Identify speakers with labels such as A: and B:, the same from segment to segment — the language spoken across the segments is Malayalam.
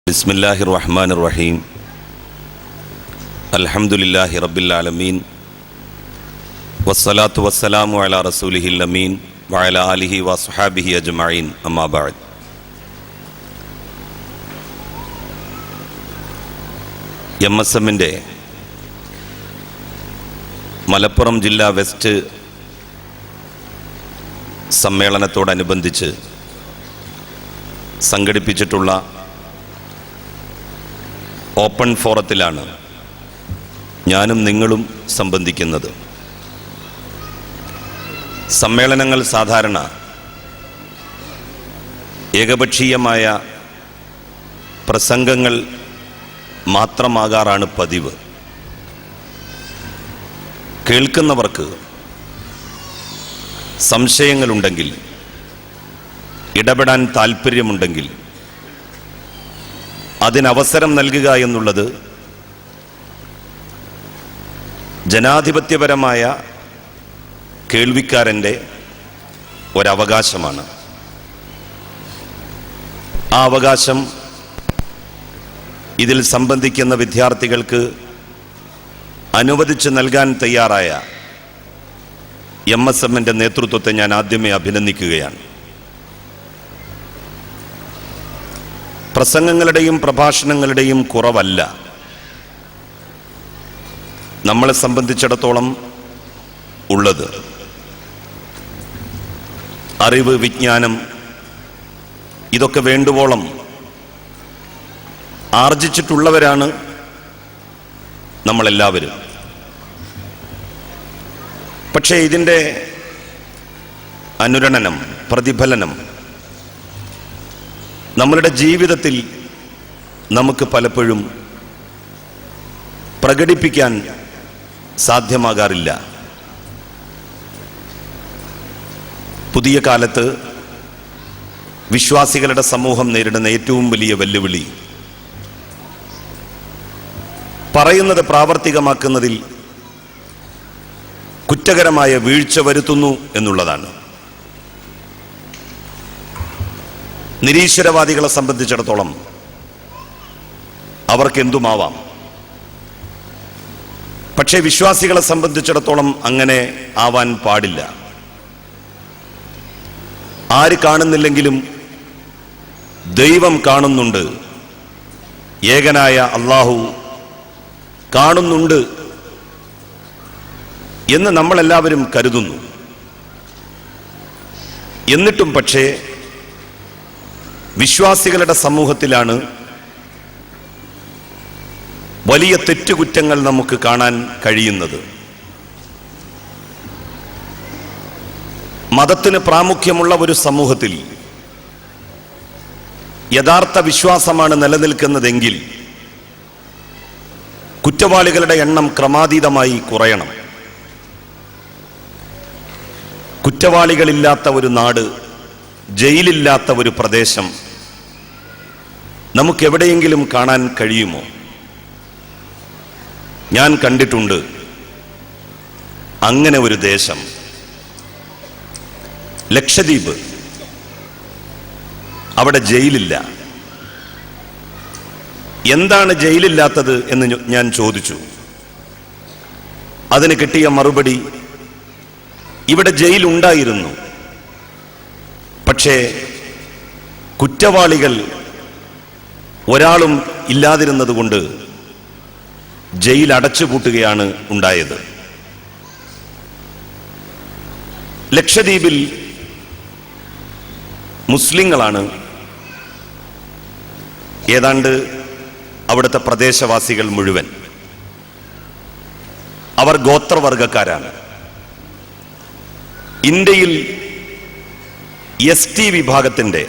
A: ബിസ്മില്ലാഹിർ റഹ്മാനിർ റഹീം. അൽഹംദുലില്ലാഹി റബ്ബിൽ ആലമീൻ. വസ്സലാത്തു വസ്സലാമു അലാ റസൂലിഹിൽ അമീൻ വഅലാ ആലിഹി വസ്വഹാബിഹി അജ്മഈൻ. അമ്മാ ബഅദ്. MSMന്റെ മലപ്പുറം ജില്ലാ വെസ്റ്റ് സമ്മേളനത്തോടനുബന്ധിച്ച് സംഘടിപ്പിച്ചിട്ടുള്ള ഓപ്പൺ ഫോറത്തിലാണ് ഞാനും നിങ്ങളും സംബന്ധിക്കുന്നത്. സമ്മേളനങ്ങൾ സാധാരണ ഏകപക്ഷീയമായ പ്രസംഗങ്ങൾ മാത്രമാകാറാണ് പതിവ്. കേൾക്കുന്നവർക്ക് സംശയങ്ങളുണ്ടെങ്കിൽ, ഇടപെടാൻ താൽപ്പര്യമുണ്ടെങ്കിൽ അതിനവസരം നൽകുക എന്നുള്ളത് ജനാധിപത്യപരമായ കേൾവിക്കാരൻ്റെ ഒരവകാശമാണ്. ആ അവകാശം ഇതിൽ സംബന്ധിക്കുന്ന വിദ്യാർത്ഥികൾക്ക് അനുവദിച്ച് നൽകാൻ തയ്യാറായ MSMന്റെ നേതൃത്വത്തെ ഞാൻ ആദ്യമേ അഭിനന്ദിക്കുകയാണ്. പ്രസംഗങ്ങളുടെയും പ്രഭാഷണങ്ങളുടെയും കുറവല്ല നമ്മളെ സംബന്ധിച്ചിടത്തോളം ഉള്ളത്. അറിവ്, വിജ്ഞാനം ഇതൊക്കെ വേണ്ടുവോളം ആർജിച്ചിട്ടുള്ളവരാണ് നമ്മളെല്ലാവരും. പക്ഷേ ഇതിൻ്റെ അനുരണനം, പ്രതിഫലനം നമ്മളുടെ ജീവിതത്തിൽ നമുക്ക് പലപ്പോഴും പ്രകടിപ്പിക്കാൻ സാധ്യമാകാറില്ല. പുതിയ കാലത്ത് വിശ്വാസികളുടെ സമൂഹം നേരിടുന്ന ഏറ്റവും വലിയ വെല്ലുവിളി പറയുന്നത് പ്രാവർത്തികമാക്കുന്നതിൽ കുറ്റകരമായ വീഴ്ച വരുത്തുന്നു എന്നുള്ളതാണ്. നിരീശ്വരവാദികളെ സംബന്ധിച്ചിടത്തോളം അവർക്കെന്തുമാവാം. പക്ഷേ വിശ്വാസികളെ സംബന്ധിച്ചിടത്തോളം അങ്ങനെ ആവാൻ പാടില്ല. ആര് കാണുന്നില്ലെങ്കിലും ദൈവം കാണുന്നുണ്ട്, ഏകനായ അല്ലാഹു കാണുന്നുണ്ട് എന്ന് നമ്മളെല്ലാവരും കരുതുന്നു. എന്നിട്ടും പക്ഷേ വിശ്വാസികളുടെ സമൂഹത്തിലാണ് വലിയ തെറ്റുകുറ്റങ്ങൾ നമുക്ക് കാണാൻ കഴിയുന്നത്. മതത്തിന് പ്രാമുഖ്യമുള്ള ഒരു സമൂഹത്തിൽ യഥാർത്ഥ വിശ്വാസമാണ് നിലനിൽക്കുന്നതെങ്കിൽ കുറ്റവാളികളുടെ എണ്ണം ക്രമാതീതമായി കുറയണം. കുറ്റവാളികളില്ലാത്ത ഒരു നാട്, ജയിലില്ലാത്ത ഒരു പ്രദേശം നമുക്കെവിടെയെങ്കിലും കാണാൻ കഴിയുമോ? ഞാൻ കണ്ടിട്ടുണ്ട് അങ്ങനെ ഒരു ദേശം, ലക്ഷദ്വീപ്. അവിടെ ജയിലില്ല. എന്താണ് ജയിലില്ലാത്തത് എന്ന് ഞാൻ ചോദിച്ചു. അതിന് കിട്ടിയ മറുപടി, ഇവിടെ ജയിലുണ്ടായിരുന്നു, പക്ഷേ കുറ്റവാളികൾ ഒരാളും ഇല്ലാതിരുന്നതുകൊണ്ട് ജയിൽ അടച്ചുപൂട്ടുകയാണ് ഉണ്ടായത്. ലക്ഷദ്വീപിൽ മുസ്ലിങ്ങളാണ് ഏതാണ്ട് അവിടുത്തെ പ്രദേശവാസികൾ മുഴുവൻ. അവർ ഗോത്രവർഗക്കാരാണ്. ഇന്ത്യയിൽ ST വിഭാഗത്തിൻ്റെ,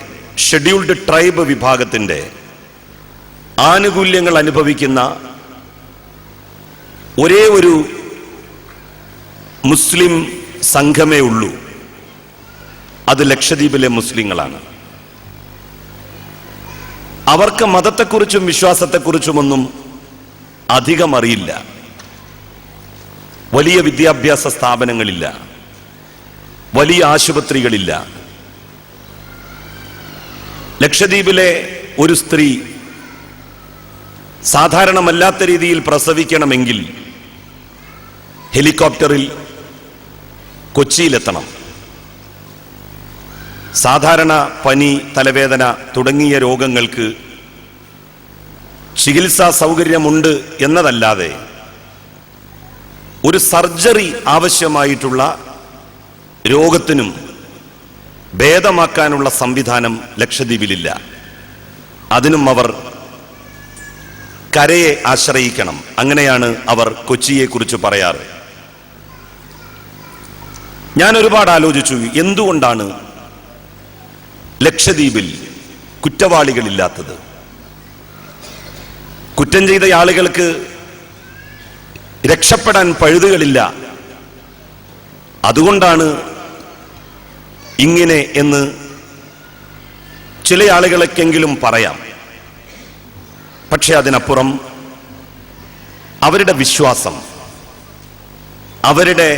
A: ഷെഡ്യൂൾഡ് ട്രൈബ് വിഭാഗത്തിൻ്റെ ആനുകൂല്യങ്ങൾ അനുഭവിക്കുന്ന ഒരേ ഒരു മുസ്ലിം സംഘമേ ഉള്ളൂ. അത് ലക്ഷദ്വീപിലെ മുസ്ലിങ്ങളാണ്. അവർക്ക് മതത്തെക്കുറിച്ചും വിശ്വാസത്തെക്കുറിച്ചുമൊന്നും അധികം അറിയില്ല. വലിയ വിദ്യാഭ്യാസ സ്ഥാപനങ്ങളില്ല, വലിയ സാധാരണമല്ലാത്ത രീതിയിൽ പ്രസവിക്കണമെങ്കിൽ ഹെലികോപ്റ്ററിൽ കൊച്ചിയിലെത്തണം. സാധാരണ പനി, തലവേദന തുടങ്ങിയ രോഗങ്ങൾക്ക് ചികിത്സാ സൗകര്യമുണ്ട് എന്നതല്ലാതെ ഒരു സർജറി ആവശ്യമായിട്ടുള്ള രോഗത്തിനും ഭേദമാക്കാനുള്ള സംവിധാനം ലക്ഷദ്വീപിലില്ല. അതിനും അവർ കരയെ ആശ്രയിക്കണം. അങ്ങനെയാണ് അവർ കൊച്ചിയെക്കുറിച്ച് പറയാറ്. ഞാൻ ഒരുപാട് ആലോചിച്ചു, എന്തുകൊണ്ടാണ് ലക്ഷദ്വീപിൽ കുറ്റവാളികളില്ലാത്തത്? കുറ്റം ചെയ്ത ആളുകൾക്ക് രക്ഷപ്പെടാൻ പഴുതുകളില്ല. അതുകൊണ്ടാണ് ഇങ്ങനെ എന്ന് ചില ആളുകൾക്കെങ്കിലും പറയാം. പക്ഷെ അതിനപ്പുറം അവരുടെ വിശ്വാസം, അവരുടെ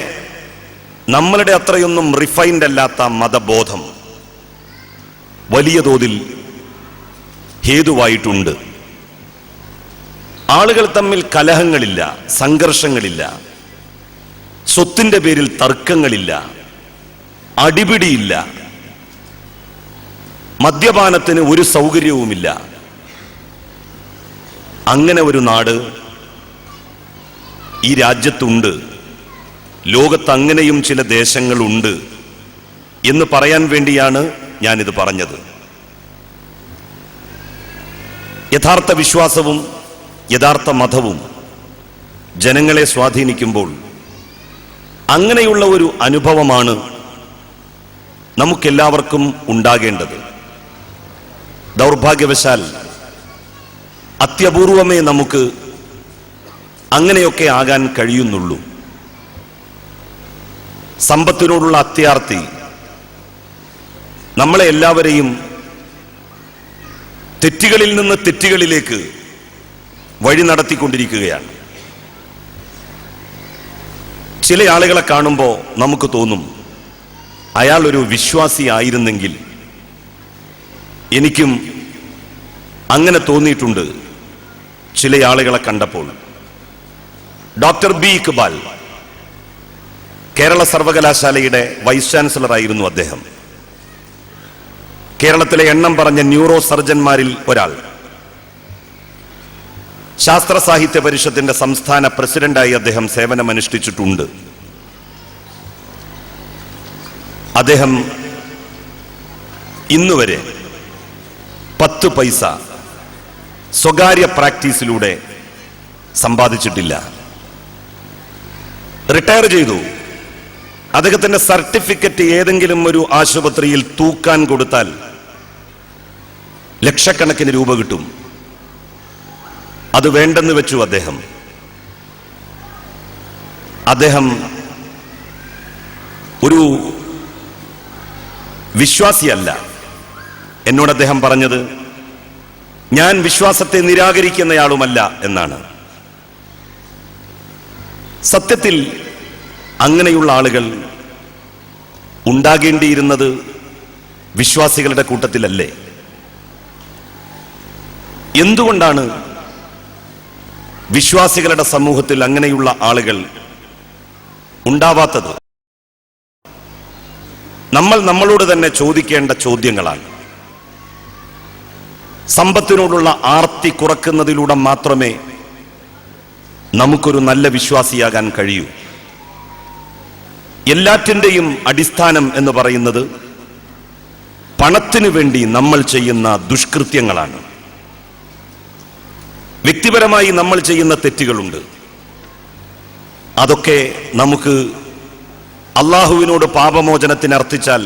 A: നമ്മളുടെ അത്രയൊന്നും റിഫൈൻഡ് അല്ലാത്ത മതബോധം വലിയ തോതിൽ ഹേതുവായിട്ടുണ്ട്. ആളുകൾ തമ്മിൽ കലഹങ്ങളില്ല, സംഘർഷങ്ങളില്ല, സ്വത്തിന്റെ പേരിൽ തർക്കങ്ങളില്ല, അടിപിടിയില്ല, മദ്യപാനത്തിന് ഒരു സൗകര്യവുമില്ല. അങ്ങനെ ഒരു നാട് ഈ രാജ്യത്തുണ്ട്. ലോകത്ത് അങ്ങനെയും ചില ദേശങ്ങളുണ്ട് എന്ന് പറയാൻ വേണ്ടിയാണ് ഞാനിത് പറഞ്ഞത്. യഥാർത്ഥ വിശ്വാസവും യഥാർത്ഥ മതവും ജനങ്ങളെ സ്വാധീനിക്കുമ്പോൾ അങ്ങനെയുള്ള ഒരു അനുഭവമാണ് നമുക്കെല്ലാവർക്കും ഉണ്ടാകേണ്ടത്. ദൗർഭാഗ്യവശാൽ അത്യപൂർവമേ നമുക്ക് അങ്ങനെയൊക്കെ ആകാൻ കഴിയുന്നുള്ളൂ. സമ്പത്തിനോടുള്ള അത്യാർത്തി നമ്മളെ എല്ലാവരെയും തെറ്റുകളിൽ നിന്ന് തെറ്റുകളിലേക്ക് വഴി നടത്തിക്കൊണ്ടിരിക്കുകയാണ്. ചില ആളുകളെ കാണുമ്പോൾ നമുക്ക് തോന്നും, അയാൾ ഒരു വിശ്വാസിയായിരുന്നെങ്കിൽ. എനിക്കും അങ്ങനെ തോന്നിയിട്ടുണ്ട് ചില ആളുകളെ കണ്ടപ്പോൾ. ഡോക്ടർ ബി ഇക്ബാൽ കേരള സർവകലാശാലയുടെ വൈസ് ചാൻസലർ ആയിരുന്നു അദ്ദേഹം. കേരളത്തിലെ എണ്ണം പറഞ്ഞ ന്യൂറോ സർജന്മാരിൽ ഒരാൾ. ശാസ്ത്ര സാഹിത്യ പരിഷത്തിന്റെ സംസ്ഥാന പ്രസിഡന്റായി അദ്ദേഹം സേവനമനുഷ്ഠിച്ചിട്ടുണ്ട്. അദ്ദേഹം ഇന്നുവരെ 10 പൈസ സ്വകാര്യ പ്രാക്ടീസിലൂടെ സമ്പാദിച്ചിട്ടില്ല. റിട്ടയർ ചെയ്തു. അദ്ദേഹത്തിന്റെ സർട്ടിഫിക്കറ്റ് ഏതെങ്കിലും ഒരു ആശുപത്രിയിൽ തൂക്കാൻ കൊടുത്താൽ ലക്ഷക്കണക്കിന് രൂപ കിട്ടും. അത് വേണ്ടെന്ന് വെച്ചു അദ്ദേഹം ഒരു വിശ്വാസിയല്ല. എന്നോട് അദ്ദേഹം പറഞ്ഞത്, ഞാൻ വിശ്വാസത്തെ നിരാകരിക്കുന്നയാളുമല്ല എന്നാണ്. സത്യത്തിൽ അങ്ങനെയുള്ള ആളുകൾ ഉണ്ടാകേണ്ടിയിരുന്നത് വിശ്വാസികളുടെ കൂട്ടത്തിലല്ലേ? എന്തുകൊണ്ടാണ് വിശ്വാസികളുടെ സമൂഹത്തിൽ അങ്ങനെയുള്ള ആളുകൾ ഉണ്ടാവാത്തത്? നമ്മൾ നമ്മളോട് തന്നെ ചോദിക്കേണ്ട ചോദ്യങ്ങളാണ്. സമ്പത്തിനോടുള്ള ആർത്തി കുറക്കുന്നതിലൂടെ മാത്രമേ നമുക്കൊരു നല്ല വിശ്വാസിയാകാൻ കഴിയൂ. എല്ലാറ്റിൻ്റെയും അടിസ്ഥാനം എന്ന് പറയുന്നത് പണത്തിനു വേണ്ടി നമ്മൾ ചെയ്യുന്ന ദുഷ്കൃത്യങ്ങളാണ്. വ്യക്തിപരമായി നമ്മൾ ചെയ്യുന്ന തെറ്റുകളുണ്ട്. അതൊക്കെ നമുക്ക് അള്ളാഹുവിനോട് പാപമോചനത്തിന് അർത്ഥിച്ചാൽ,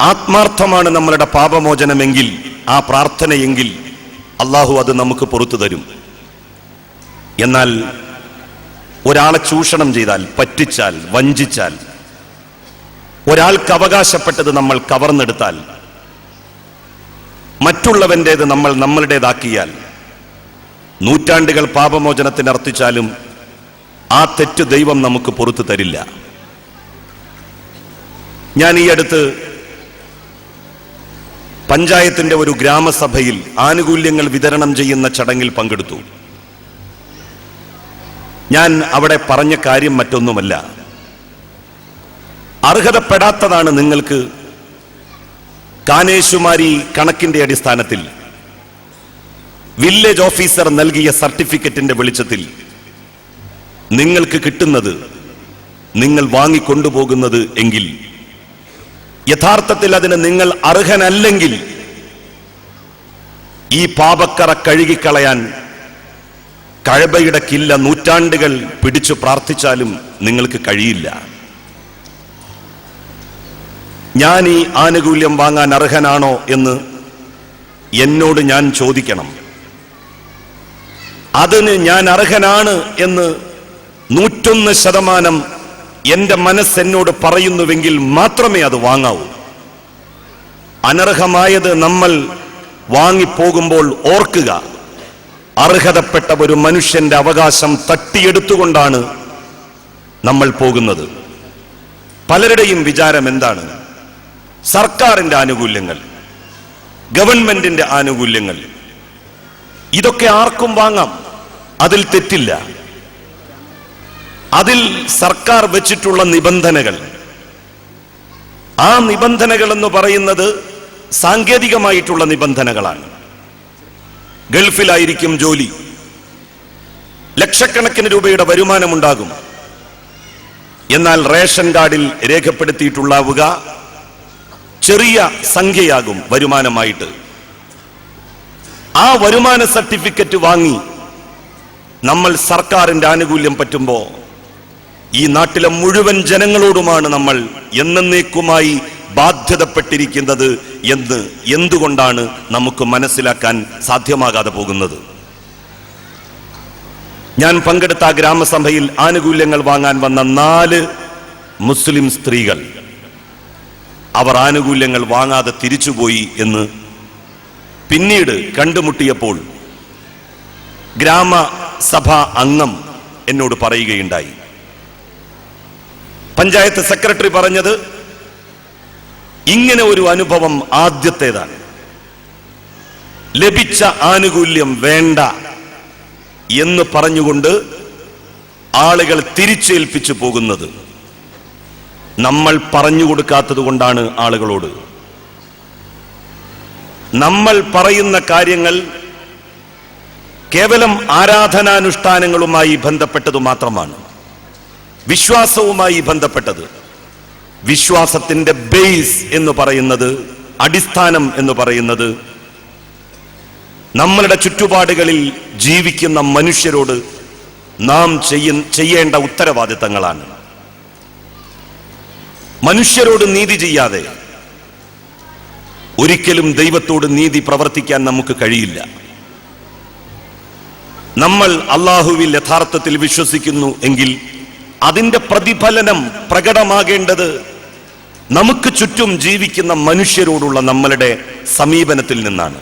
A: ആത്മാർത്ഥമാണ് നമ്മളുടെ പാപമോചനമെങ്കിൽ, ആ പ്രാർത്ഥനയെങ്കിൽ അള്ളാഹു അത് നമുക്ക് പുറത്തു തരും. എന്നാൽ ഒരാളെ ചൂഷണം ചെയ്താൽ, പറ്റിച്ചാൽ, വഞ്ചിച്ചാൽ, ഒരാൾക്ക് അവകാശപ്പെട്ടത് നമ്മൾ കവർന്നെടുത്താൽ, മറ്റുള്ളവൻ്റേത് നമ്മൾ നമ്മളുടേതാക്കിയാൽ, നൂറ്റാണ്ടുകൾ പാപമോചനത്തിന് അർത്ഥിച്ചാലും ആ തെറ്റ് ദൈവം നമുക്ക് പുറത്തു തരില്ല. ഞാൻ ഈ അടുത്ത് പഞ്ചായത്തിന്റെ ഒരു ഗ്രാമസഭയിൽ ആനുകൂല്യങ്ങൾ വിതരണം ചെയ്യുന്ന ചടങ്ങിൽ പങ്കെടുത്തു. ഞാൻ അവിടെ പറഞ്ഞ കാര്യം മറ്റൊന്നുമല്ല, അർഹതപ്പെടാത്തതാണ് നിങ്ങൾക്ക് കാനേശുമാരി കണക്കിന്റെ അടിസ്ഥാനത്തിൽ വില്ലേജ് ഓഫീസർ നൽകിയ സർട്ടിഫിക്കറ്റിന്റെ വെളിച്ചത്തിൽ നിങ്ങൾക്ക് കിട്ടുന്നത്, നിങ്ങൾ വാങ്ങിക്കൊണ്ടുപോകുന്നത് എങ്കിൽ യഥാർത്ഥത്തിൽ അതിന് നിങ്ങൾ അർഹനല്ലെങ്കിൽ ഈ പാപക്കറ കഴുകിക്കളയാൻ കഅബയുടെ കില്ല നൂറ്റാണ്ടുകൾ പിടിച്ചു പ്രാർത്ഥിച്ചാലും നിങ്ങൾക്ക് കഴിയില്ല. ഞാൻ ഈ ആനുകൂല്യം വാങ്ങാൻ അർഹനാണോ എന്ന് എന്നോട് ഞാൻ ചോദിക്കണം. അതിന് ഞാൻ അർഹനാണ് എന്ന് 101% എന്റെ മനസ്സെന്നോട് പറയുന്നുവെങ്കിൽ മാത്രമേ അത് വാങ്ങാവൂ. അനർഹമായത് നമ്മൾ വാങ്ങിപ്പോകുമ്പോൾ ഓർക്കുക, അർഹതപ്പെട്ട ഒരു മനുഷ്യന്റെ അവകാശം തട്ടിയെടുത്തുകൊണ്ടാണ് നമ്മൾ പോകുന്നത്. പലരുടെയും വിചാരം എന്താണ്? സർക്കാരിന്റെ ആനുകൂല്യങ്ങൾ, ഗവൺമെന്റിന്റെ ആനുകൂല്യങ്ങൾ, ഇതൊക്കെ ആർക്കും വാങ്ങാം, അതിൽ തെറ്റില്ല. അതിൽ സർക്കാർ വെച്ചിട്ടുള്ള നിബന്ധനകൾ, ആ നിബന്ധനകൾ എന്ന് പറയുന്നത് സാങ്കേതികമായിട്ടുള്ള നിബന്ധനകളാണ്. ഗൾഫിലായിരിക്കും ജോലി, ലക്ഷക്കണക്കിന് രൂപയുടെ വരുമാനമുണ്ടാകും. എന്നാൽ റേഷൻ കാർഡിൽ രേഖപ്പെടുത്തിയിട്ടുള്ളാവുക ചെറിയ സംഖ്യയാകും വരുമാനമായിട്ട്. ആ വരുമാന സർട്ടിഫിക്കറ്റ് വാങ്ങി നമ്മൾ സർക്കാരിന്റെ ആനുകൂല്യം പറ്റുമ്പോ ഈ നാട്ടിലെ മുഴുവൻ ജനങ്ങളോടുമാണ് നമ്മൾ എന്നേക്കുമായി ബാധ്യതപ്പെട്ടിരിക്കുന്നത് എന്ന് എന്തുകൊണ്ടാണ് നമുക്ക് മനസ്സിലാക്കാൻ സാധ്യമാകാതെ പോകുന്നത്? ഞാൻ പങ്കെടുത്ത ആ ഗ്രാമസഭയിൽ ആനുകൂല്യങ്ങൾ വാങ്ങാൻ വന്ന 4 മുസ്ലിം സ്ത്രീകൾ അവർ ആനുകൂല്യങ്ങൾ വാങ്ങാതെ തിരിച്ചുപോയി എന്ന് പിന്നീട് കണ്ടുമുട്ടിയപ്പോൾ ഗ്രാമസഭാ അംഗം എന്നോട് പറയുകയുണ്ടായി. പഞ്ചായത്ത് സെക്രട്ടറി പറഞ്ഞത് ഇങ്ങനെ ഒരു അനുഭവം ആദ്യത്തേതാണ്. ലഭിച്ച ആനുകൂല്യം വേണ്ട എന്ന് പറഞ്ഞുകൊണ്ട് ആളുകൾ തിരിച്ചേൽപ്പിച്ചു പോകുന്നത് നമ്മൾ പറഞ്ഞു കൊടുക്കാത്തത് കൊണ്ടാണ്. ആളുകളോട് നമ്മൾ പറയുന്ന കാര്യങ്ങൾ കേവലം ആരാധനാനുഷ്ഠാനങ്ങളുമായി ബന്ധപ്പെട്ടത് മാത്രമാണ്, വിശ്വാസവുമായി ബന്ധപ്പെട്ടത്. വിശ്വാസത്തിന്റെ ബേസ് എന്ന് പറയുന്നത്, അടിസ്ഥാനം എന്ന് പറയുന്നത് നമ്മളുടെ ചുറ്റുപാടുകളിൽ ജീവിക്കുന്ന മനുഷ്യരോട് നാം ചെയ്യേണ്ട ഉത്തരവാദിത്തങ്ങളാണ്. മനുഷ്യരോട് നീതി ചെയ്യാതെ ഒരിക്കലും ദൈവത്തോട് നീതി പ്രവർത്തിക്കാൻ നമുക്ക് കഴിയില്ല. നമ്മൾ അല്ലാഹുവിൽ യഥാർത്ഥത്തിൽ വിശ്വസിക്കുന്നു എങ്കിൽ അതിന്റെ പ്രതിഫലനം പ്രകടമാകേണ്ടത് നമുക്ക് ചുറ്റും ജീവിക്കുന്ന മനുഷ്യരോടുള്ള നമ്മളുടെ സമീപനത്തിൽ നിന്നാണ്.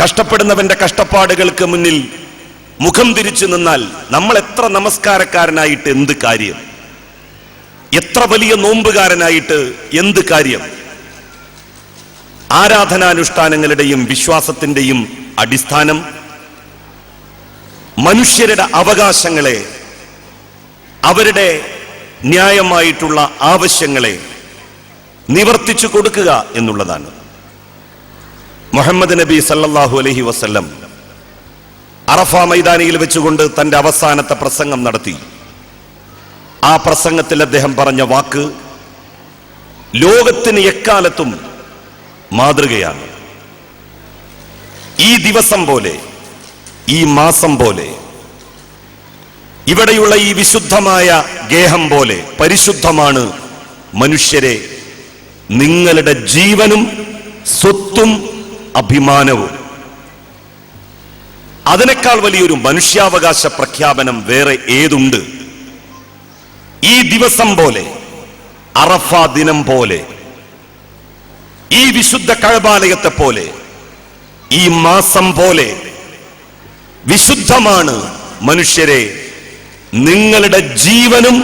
A: കഷ്ടപ്പെടുന്നവന്റെ കഷ്ടപ്പാടുകൾക്ക് മുന്നിൽ മുഖം തിരിച്ചു നിന്നാൽ നമ്മൾ എത്ര നമസ്കാരക്കാരനായിട്ട് എന്ത് കാര്യം, എത്ര വലിയ നോമ്പുകാരനായിട്ട് എന്ത് കാര്യം? ആരാധനാനുഷ്ഠാനങ്ങളുടെയും വിശ്വാസത്തിന്റെയും അടിസ്ഥാനം മനുഷ്യരുടെ അവകാശങ്ങളെ, അവരുടെ ന്യായമായിട്ടുള്ള ആവശ്യങ്ങളെ നിവർത്തിച്ചു കൊടുക്കുക എന്നുള്ളതാണ്. മുഹമ്മദ് നബി സല്ലല്ലാഹു അലൈഹി വസല്ലം അറഫ മൈതാനിയിൽ വെച്ചുകൊണ്ട് തന്റെ അവസാനത്തെ പ്രസംഗം നടത്തി. ആ പ്രസംഗത്തിൽ അദ്ദേഹം പറഞ്ഞ വാക്ക് ലോകത്തിന് എക്കാലത്തും മാതൃകയാണ്. ഈ ദിവസം പോലെ, ഈ മാസം പോലെ, ഇവിടെയുള്ള ഈ വിശുദ്ധമായ ഗേഹം പോലെ പരിശുദ്ധമാണ് മനുഷ്യരെ നിങ്ങളുടെ ജീവനും സ്വത്തും അഭിമാനവും. അതിനേക്കാൾ വലിയൊരു മനുഷ്യാവകാശ പ്രഖ്യാപനം വേറെ ഏതുണ്ട്? ഈ ദിവസം പോലെ, അറഫ ദിനം പോലെ, ഈ വിശുദ്ധ കഅബാലയത്തെ പോലെ, ഈ മാസം പോലെ വിശുദ്ധമാണ് മനുഷ്യരെ നിങ്ങളുടെ ജീവനും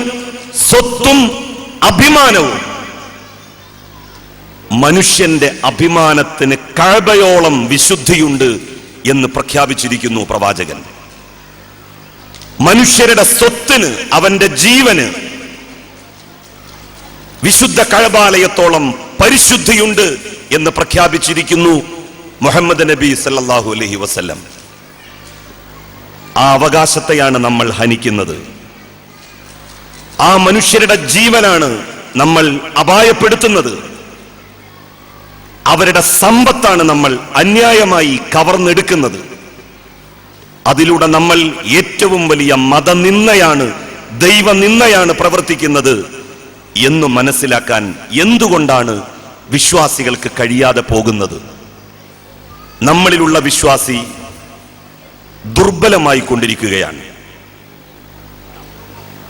A: സ്വത്തും അഭിമാനവും. മനുഷ്യന്റെ അഭിമാനത്തിന് കഅബയോളം വിശുദ്ധിയുണ്ട് എന്ന് പ്രഖ്യാപിച്ചിരിക്കുന്നു പ്രവാചകൻ. മനുഷ്യരുടെ സ്വത്തിന്, അവന്റെ ജീവന് വിശുദ്ധ കഅബാലയത്തോളം പരിശുദ്ധിയുണ്ട് എന്ന് പ്രഖ്യാപിച്ചിരിക്കുന്നു മുഹമ്മദ് നബി സല്ലല്ലാഹു അലൈഹി വസല്ലം. ആ അവകാശത്തെയാണ് നമ്മൾ ഹനിക്കുന്നത്. ആ മനുഷ്യരുടെ ജീവനാണ് നമ്മൾ അപായപ്പെടുത്തുന്നത്. അവരുടെ സമ്പത്താണ് നമ്മൾ അന്യായമായി കവർന്നെടുക്കുന്നത്. അതിലൂടെ നമ്മൾ ഏറ്റവും വലിയ മതനിന്ദയാണ്, ദൈവനിന്ദയാണ് പ്രവർത്തിക്കുന്നത് എന്ന് മനസ്സിലാക്കാൻ എന്തുകൊണ്ടാണ് വിശ്വാസികൾക്ക് കഴിയാതെ പോകുന്നത്? നമ്മളിലുള്ള വിശ്വാസി ദുർബലമായി കൊണ്ടിരിക്കുകയാണ്.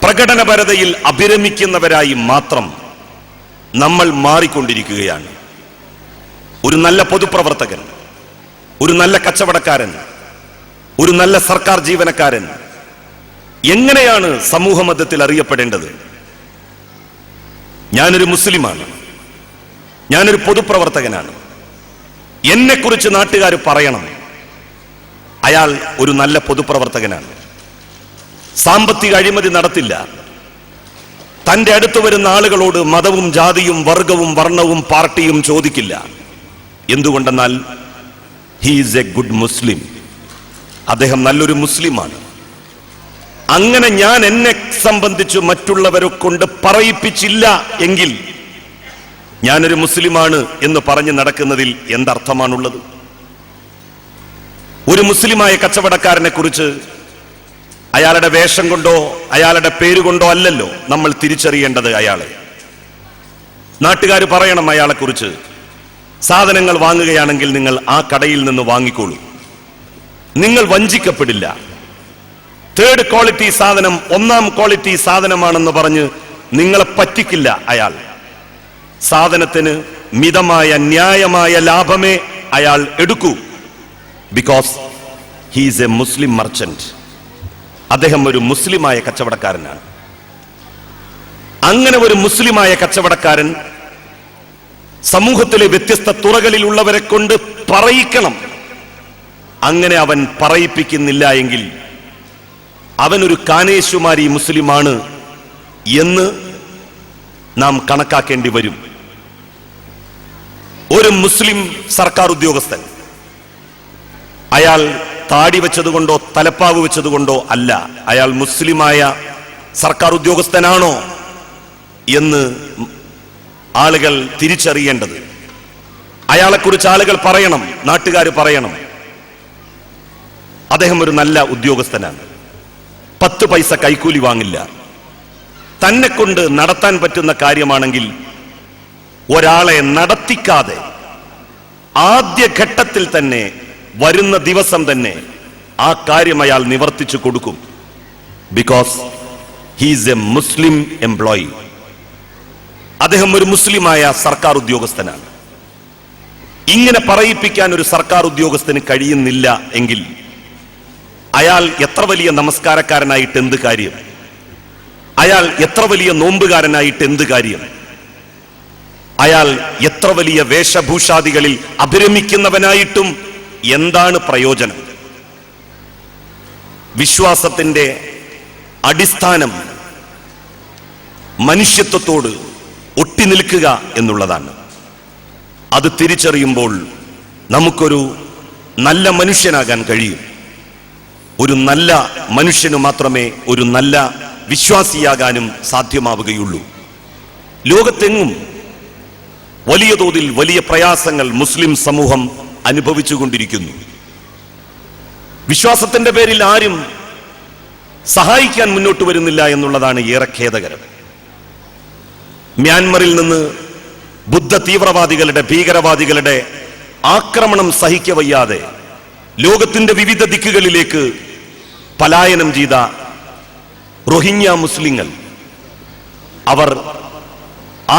A: പ്രകടനപരതയിൽ അഭിരമിക്കുന്നവരായി മാത്രം നമ്മൾ മാറിക്കൊണ്ടിരിക്കുകയാണ്. ഒരു നല്ല പൊതുപ്രവർത്തകൻ, ഒരു നല്ല കച്ചവടക്കാരൻ, ഒരു നല്ല സർക്കാർ ജീവനക്കാരൻ എങ്ങനെയാണ് സമൂഹ മധ്യത്തിൽ അറിയപ്പെടേണ്ടത്? ഞാനൊരു മുസ്ലിമാണ്, ഞാനൊരു പൊതുപ്രവർത്തകനാണ്, എന്നെക്കുറിച്ച് നാട്ടുകാർ പറയണം അയാൾ ഒരു നല്ല പൊതുപ്രവർത്തകനാണ്, സാമ്പത്തിക അഴിമതി നടത്തില്ല, തന്റെ അടുത്ത് വരുന്ന ആളുകളോട് മതവും ജാതിയും വർഗവും വർണ്ണവും പാർട്ടിയും ചോദിക്കില്ല. എന്തുകൊണ്ടെന്നാൽ ഹി ഈസ് എ ഗുഡ് മുസ്ലിം, അദ്ദേഹം നല്ലൊരു മുസ്ലിമാണ്. അങ്ങനെ ഞാൻ എന്നെ സംബന്ധിച്ച് മറ്റുള്ളവരെ കൊണ്ട് പറയിപ്പിച്ചില്ല എങ്കിൽ ഞാനൊരു മുസ്ലിമാണ് എന്ന് പറഞ്ഞ് നടക്കുന്നതിൽ എന്തർത്ഥമാണുള്ളത്? ഒരു മുസ്ലിമായ കച്ചവടക്കാരനെ കുറിച്ച് അയാളുടെ വേഷം കൊണ്ടോ അയാളുടെ പേരുകൊണ്ടോ അല്ലല്ലോ നമ്മൾ തിരിച്ചറിയേണ്ടത് അയാളെ. നാട്ടുകാർ പറയണം അയാളെക്കുറിച്ച്, സാധനങ്ങൾ വാങ്ങുകയാണെങ്കിൽ നിങ്ങൾ ആ കടയിൽ നിന്ന് വാങ്ങിക്കോളൂ, നിങ്ങൾ വഞ്ചിക്കപ്പെടില്ല, തേർഡ് ക്വാളിറ്റി സാധനം ഒന്നാം ക്വാളിറ്റി സാധനമാണെന്ന് പറഞ്ഞ് നിങ്ങളെ പറ്റിക്കില്ല അയാൾ. സാധനത്തിന് മിതമായ ന്യായമായ ലാഭമേ അയാൾ എടുക്കൂ. Because he is a Muslim merchant, അദ്ദേഹം ഒരു മുസ്ലിമായ കച്ചവടക്കാരനാണ്. അങ്ങനെ ഒരു മുസ്ലിമായ കച്ചവടക്കാരൻ സമൂഹത്തിലെ വ്യത്യസ്ത തുറകളിലുള്ളവരെ കൊണ്ട് പറയിക്കണം. അങ്ങനെ അവൻ പറയിപ്പിക്കുന്നില്ല എങ്കിൽ അവനൊരു കാനേശുമാരി മുസ്ലിമാണ് എന്ന് നാം കണക്കാക്കേണ്ടി വരും. ഒരു മുസ്ലിം സർക്കാർ ഉദ്യോഗസ്ഥൻ അയാൾ താടി വെച്ചതുകൊണ്ടോ തലപ്പാവ് വെച്ചതുകൊണ്ടോ അല്ല അയാൾ മുസ്ലിമായ സർക്കാർ ഉദ്യോഗസ്ഥനാണോ എന്ന് ആളുകൾ തിരിച്ചറിയേണ്ടത്. അയാളെക്കുറിച്ച് ആളുകൾ പറയണം, നാട്ടുകാർ പറയണം അദ്ദേഹം ഒരു നല്ല ഉദ്യോഗസ്ഥനാണ്, 10 പൈസ കൈക്കൂലി വാങ്ങില്ല, തന്നെ കൊണ്ട് നടത്താൻ പറ്റുന്ന കാര്യമാണെങ്കിൽ ഒരാളെ നടത്തിക്കാതെ ആദ്യഘട്ടത്തിൽ തന്നെ വരുന്ന ദിവസം തന്നെ ആ കാര്യം അയാൾ നിവർത്തിച്ചു കൊടുക്കും. Because he is a Muslim employee, അദ്ദേഹം ഒരു മുസ്ലിമായ സർക്കാർ ഉദ്യോഗസ്ഥനാണ്. ഇങ്ങനെ പറയിപ്പിക്കാൻ ഒരു സർക്കാർ ഉദ്യോഗസ്ഥന് കഴിയുന്നില്ല എങ്കിൽ അയാൾ എത്ര വലിയ നമസ്കാരക്കാരനായിട്ട് എന്ത് കാര്യം? അയാൾ എത്ര വലിയ നോമ്പുകാരനായിട്ട് എന്ത് കാര്യം? അയാൾ എത്ര വലിയ വേഷഭൂഷാദികളിൽ അഭിരമിക്കുന്നവനായിട്ടും എന്താണ് പ്രയോജനം? വിശ്വാസത്തിന്റെ അടിസ്ഥാനം മനുഷ്യത്വത്തോട് ഒട്ടി നിൽക്കുക എന്നുള്ളതാണ്. അത് തിരിച്ചറിയുമ്പോൾ നമുക്കൊരു നല്ല മനുഷ്യനാകാൻ കഴിയും. ഒരു നല്ല മനുഷ്യന് മാത്രമേ ഒരു നല്ല വിശ്വാസിയാകാനും സാധ്യമാവുകയുള്ളൂ. ലോകത്തെങ്ങും വലിയ തോതിൽ വലിയ പ്രയാസങ്ങൾ മുസ്ലിം സമൂഹം അനുഭവിച്ചുകൊണ്ടിരിക്കുന്നു. വിശ്വാസത്തിന്റെ പേരിൽ ആരും സഹായിക്കാൻ മുന്നോട്ട് വരുന്നില്ല എന്നുള്ളതാണ് ഏറെ ഖേദകരം. മ്യാൻമറിൽ നിന്ന് ബുദ്ധ തീവ്രവാദികളുടെ ഭീകരവാദികളുടെ ആക്രമണം സഹിക്കവയ്യാതെ ലോകത്തിന്റെ വിവിധ ദിക്കുകളിലേക്ക് പലായനം ചെയ്ത റോഹിംഗ്യ മുസ്ലിങ്ങൾ, അവർ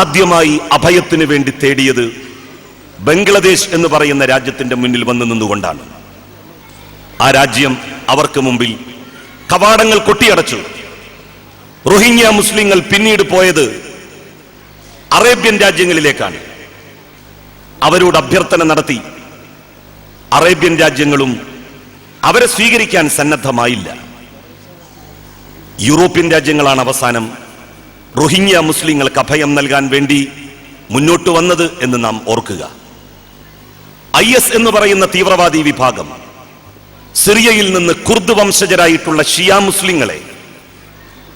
A: ആദ്യമായി അഭയത്തിന് വേണ്ടി തേടിയത് ബംഗ്ലാദേശ് എന്ന് പറയുന്ന രാജ്യത്തിന്റെ മുന്നിൽ വന്നു നിന്നുകൊണ്ടാണ്. ആ രാജ്യം അവർക്ക് മുമ്പിൽ കവാടങ്ങൾ കൊട്ടിയടച്ചു. റോഹിംഗ്യ മുസ്ലിങ്ങൾ പിന്നീട് പോയത് അറേബ്യൻ രാജ്യങ്ങളിലേക്കാണ്. അവരോട് അഭ്യർത്ഥന നടത്തി. അറേബ്യൻ രാജ്യങ്ങളും അവരെ സ്വീകരിക്കാൻ സന്നദ്ധമായില്ല. യൂറോപ്യൻ രാജ്യങ്ങളാണ് അവസാനം റോഹിംഗ്യ മുസ്ലിങ്ങൾക്ക് അഭയം നൽകാൻ വേണ്ടി മുന്നോട്ട് വന്നത് എന്ന് നാം ഓർക്കുക. IS എന്ന് പറയുന്ന തീവ്രവാദി വിഭാഗം സിറിയയിൽ നിന്ന് കുർദ് വംശജരായിട്ടുള്ള ഷിയ മുസ്ലിങ്ങളെ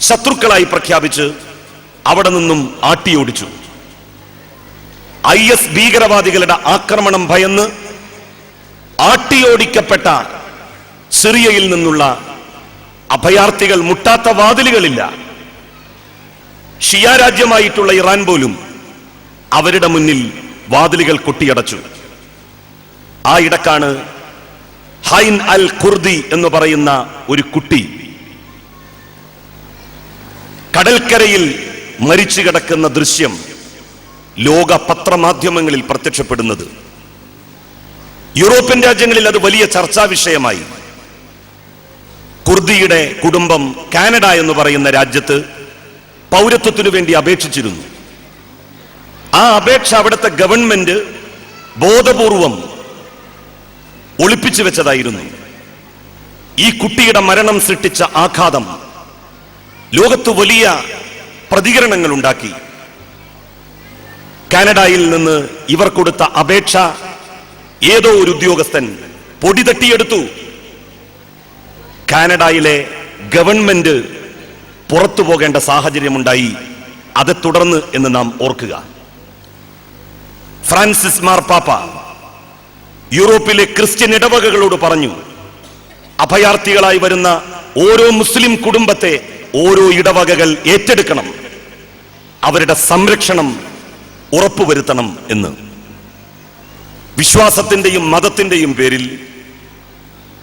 A: ശത്രുക്കളായി പ്രഖ്യാപിച്ച് അവിടെ നിന്നും ആട്ടിയോടിച്ചു. IS ഭീകരവാദികളുടെ ആക്രമണം ഭയന്ന് ആട്ടിയോടിക്കപ്പെട്ട സിറിയയിൽ നിന്നുള്ള അഭയാർത്ഥികൾ മുട്ടാത്ത വാതിലുകളില്ല. ഷിയ രാജ്യമായിട്ടുള്ള ഇറാൻ പോലും അവരുടെ മുന്നിൽ വാതിലുകൾ കൊട്ടിയടച്ചു. ആ ഇടക്കാണ് ഹൈൻ അൽ ഖുർദി എന്ന് പറയുന്ന ഒരു കുട്ടി കടൽക്കരയിൽ മരിച്ചു കിടക്കുന്ന ദൃശ്യം ലോക പത്രമാധ്യമങ്ങളിൽ പ്രത്യക്ഷപ്പെടുന്നത്. യൂറോപ്യൻ രാജ്യങ്ങളിൽ അത് വലിയ ചർച്ചാ വിഷയമായി. കുർദിയുടെ കുടുംബം കാനഡ എന്ന് പറയുന്ന രാജ്യത്ത് പൗരത്വത്തിനു വേണ്ടി അപേക്ഷിച്ചിരുന്നു. ആ അപേക്ഷ അവിടുത്തെ ഗവൺമെന്റ് ബോധപൂർവം ഒളിപ്പിച്ചു വെച്ചതായിരുന്നു. ഈ കുട്ടിയുടെ മരണം സൃഷ്ടിച്ച ആഘാതം ലോകത്ത് വലിയ പ്രതികരണങ്ങൾ ഉണ്ടാക്കി. കാനഡയിൽ നിന്ന് ഇവർ കൊടുത്ത അപേക്ഷ ഏതോ ഒരു ഉദ്യോഗസ്ഥൻ പൊടി തട്ടിയെടുത്തു. കാനഡയിലെ ഗവൺമെന്റ് പുറത്തു പോകേണ്ട സാഹചര്യമുണ്ടായി. അത് തുടർന്ന് എന്ന് നാം ഓർക്കുക. ഫ്രാൻസിസ് മാർപ്പാപ്പ യൂറോപ്പിലെ ക്രിസ്ത്യൻ ഇടവകകളോട് പറഞ്ഞു, അഭയാർത്ഥികളായി വരുന്ന ഓരോ മുസ്ലിം കുടുംബത്തെ ഓരോ ഇടവകകൾ ഏറ്റെടുക്കണം, അവരുടെ സംരക്ഷണം ഉറപ്പുവരുത്തണം എന്ന്. വിശ്വാസത്തിന്റെയും മതത്തിന്റെയും പേരിൽ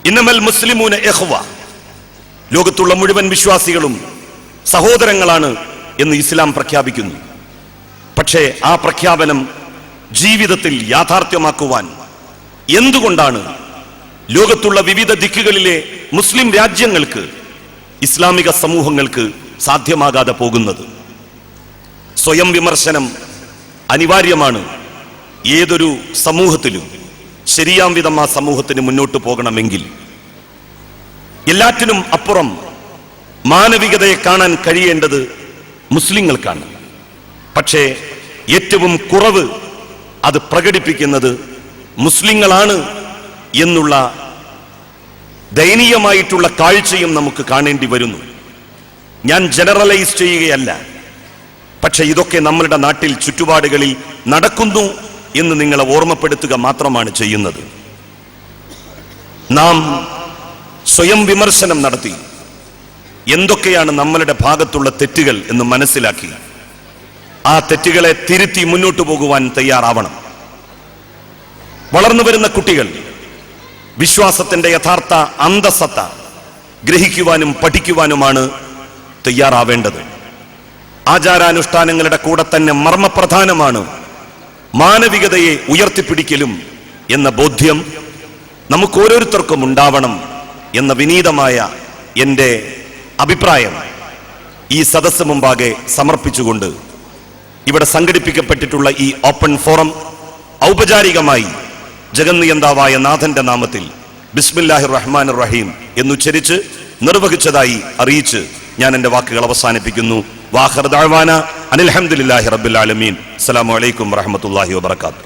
A: ഇന്നമൽ മുസ്ലിമൂന ഇഖ്വ, ലോകത്തുള്ള മുഴുവൻ വിശ്വാസികളും സഹോദരങ്ങളാണ് എന്ന് ഇസ്ലാം പ്രഖ്യാപിക്കുന്നു. പക്ഷേ ആ പ്രഖ്യാപനം ജീവിതത്തിൽ യാഥാർത്ഥ്യമാക്കുവാൻ എന്തുകൊണ്ടാണ് ലോകത്തുള്ള വിവിധ ദിക്കുകളിലെ മുസ്ലിം രാജ്യങ്ങൾക്ക്, ഇസ്ലാമിക സമൂഹങ്ങൾക്ക് സാധ്യമാകാതെ പോകുന്നത്? സ്വയം വിമർശനം അനിവാര്യമാണ്. ഏതൊരു സമൂഹത്തിലും ശരിയാം വിധം ആ സമൂഹത്തിന് മുന്നോട്ട് പോകണമെങ്കിൽ എല്ലാറ്റിനും അപ്പുറം മാനവികതയെ കാണാൻ കഴിയേണ്ടത് മുസ്ലിങ്ങൾക്കാണ്. പക്ഷേ ഏറ്റവും കുറവ് അത് പ്രകടിപ്പിക്കുന്നത് മുസ്ലിങ്ങളാണ് എന്നുള്ള ദയനീയമായിട്ടുള്ള കാഴ്ചയും നമുക്ക് കാണേണ്ടി വരുന്നു. ഞാൻ ജനറലൈസ് ചെയ്യുകയല്ല, പക്ഷെ ഇതൊക്കെ നമ്മളുടെ നാട്ടിൽ ചുറ്റുപാടുകളിൽ നടക്കുന്നു എന്ന് നിങ്ങളെ ഓർമ്മപ്പെടുത്തുക മാത്രമാണ് ചെയ്യുന്നത്. നാം സ്വയം വിമർശനം നടത്തി എന്തൊക്കെയാണ് നമ്മളുടെ ഭാഗത്തുള്ള തെറ്റുകൾ എന്ന് മനസ്സിലാക്കി ആ തെറ്റുകളെ തിരുത്തി മുന്നോട്ട് പോകുവാൻ തയ്യാറാവണം. വളർന്നു വരുന്ന കുട്ടികൾ വിശ്വാസത്തിന്റെ യഥാർത്ഥ അന്തസത്ത ഗ്രഹിക്കുവാനും പഠിക്കുവാനുമാണ് തയ്യാറാവേണ്ടത്. ആചാരാനുഷ്ഠാനങ്ങളുടെ കൂടെ തന്നെ മർമ്മപ്രധാനമാണ് മാനവികതയെ ഉയർത്തിപ്പിടിക്കലും എന്ന ബോധ്യം നമുക്ക് ഓരോരുത്തർക്കും ഉണ്ടാവണം എന്ന വിനീതമായ എൻ്റെ അഭിപ്രായം ഈ സദസ്സ് മുമ്പാകെ സമർപ്പിച്ചുകൊണ്ട് ഇവിടെ സംഘടിപ്പിക്കപ്പെട്ടിട്ടുള്ള ഈ ഓപ്പൺ ഫോറം ഔപചാരികമായി ജഗന്നിയന്താവായ നാഥന്റെ നാമത്തിൽ ബിസ്മില്ലാഹിർ റഹ്മാനിർ റഹീം എന്നുച്ചരിച്ച് നിർവഹിച്ചതായി അറിയിച്ച് ഞാൻ എൻ്റെ വാക്കുകൾ അവസാനിപ്പിക്കുന്നു. വാഖിർ ദഅ്വാന അനിൽ ഹംദുലില്ലാഹി റബ്ബിൽ ആലമീൻ. അസ്സലാമു അലൈക്കും വറഹ്മത്തുള്ളാഹി വബറകാതുഹു.